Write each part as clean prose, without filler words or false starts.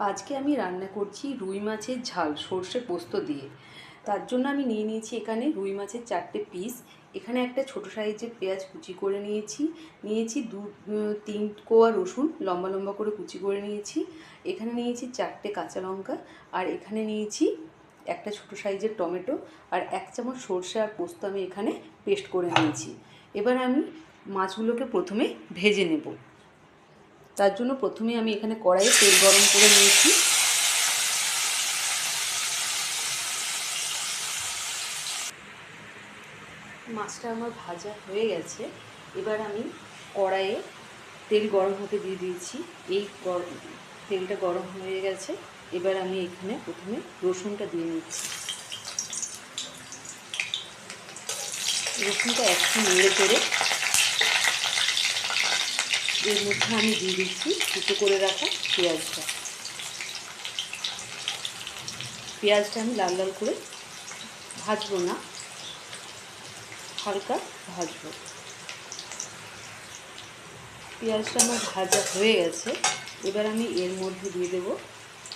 আজকে আমি রান্না করছি রুই মাছের ঝাল সর্ষে পোস্ত দিয়ে। তার জন্য আমি নিয়ে নিয়েছি এখানে রুই মাছের 4টে পিস। এখানে একটা ছোট সাইজের পেঁয়াজ কুচি করে নিয়েছি 3 কোয়া রসুন লম্বা লম্বা করে কুচি করে নিয়েছি। এখানে নিয়েছি 4টে কাঁচা লঙ্কা, আর এখানে নিয়েছি একটা ছোট সাইজের টমেটো, আর 1 চামচ সর্ষে আর পোস্ত আমি এখানে পেস্ট করে নিয়েছি। এবার আমি মাছগুলোকে প্রথমে ভেজে নেব। তার জন্য প্রথমে আমি এখানে কড়াইয়ে তেল গরম করে নিয়েছি। মাছটা আমার ভাজা হয়ে গেছে। এবার আমি কড়াইয়ে তেল গরম হতে দিয়ে দিয়েছি। তেলটা গরম হয়ে গেছে। এবার আমি এখানে প্রথমে রসুনটা দিয়ে নিচ্ছি। রসুনটা একটু নেড়ে করে এর মধ্যে আমি দিয়ে দিচ্ছি কুচো করে রাখা পেঁয়াজটা। পেঁয়াজটা আমি লাল লাল করে ভাজবো না, হালকা ভাজবো। পেঁয়াজটা আমার ভাজা হয়ে গেছে। এবার আমি এর মধ্যে দিয়ে দেবো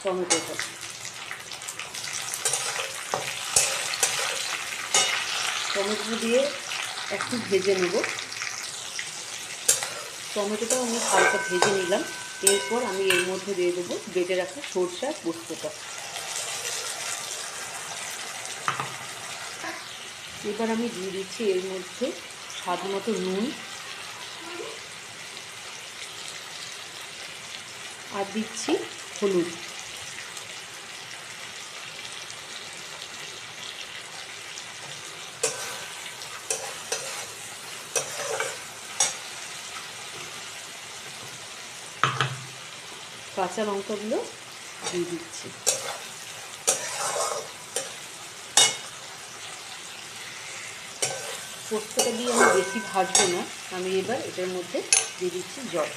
টমেটোটা। টমেটো দিয়ে একটু ভেজে নেব। টমেটোটাও আমি হালকা ভেজে নিলাম। এরপর আমি এর মধ্যে দিয়ে দেবো বেটে রাখা সরষে আর পোস্তটা। এবার আমি দিয়ে দিচ্ছি এর মধ্যে স্বাদ মতো নুন, আর দিচ্ছি হলুদ। কাঁচা লঙ্কাগুলো দিয়ে দিচ্ছি। পোস্তটা দিয়ে আমি বেশি ভাজবো না। আমি এবার এটার মধ্যে দিয়ে দিচ্ছি জল।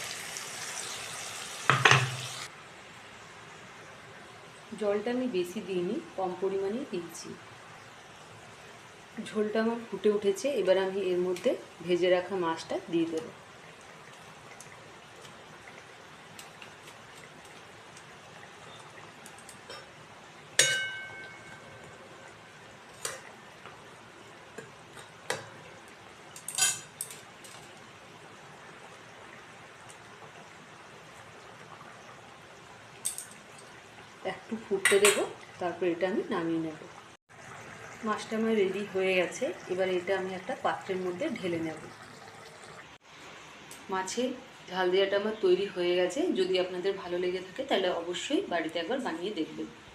জলটা আমি বেশি দিইনি, কম পরিমাণেই দিয়েছি। ঝোলটা আমার ফুটে উঠেছে। এবার আমি এর মধ্যে ভেজে রাখা মাছটা দিয়ে দেবো। একটু ফুটতে দেবো, তারপর এটা আমি নামিয়ে নেব। মাছটা আমার রেডি হয়ে গেছে। এবার এটা আমি একটা পাত্রের মধ্যে ঢেলে নেব। মাছের ঝাল দেওয়াটা আমার তৈরি হয়ে গেছে। যদি আপনাদের ভালো লেগে থাকে তাহলে অবশ্যই বাড়িতে একবার বানিয়ে দেখবেন।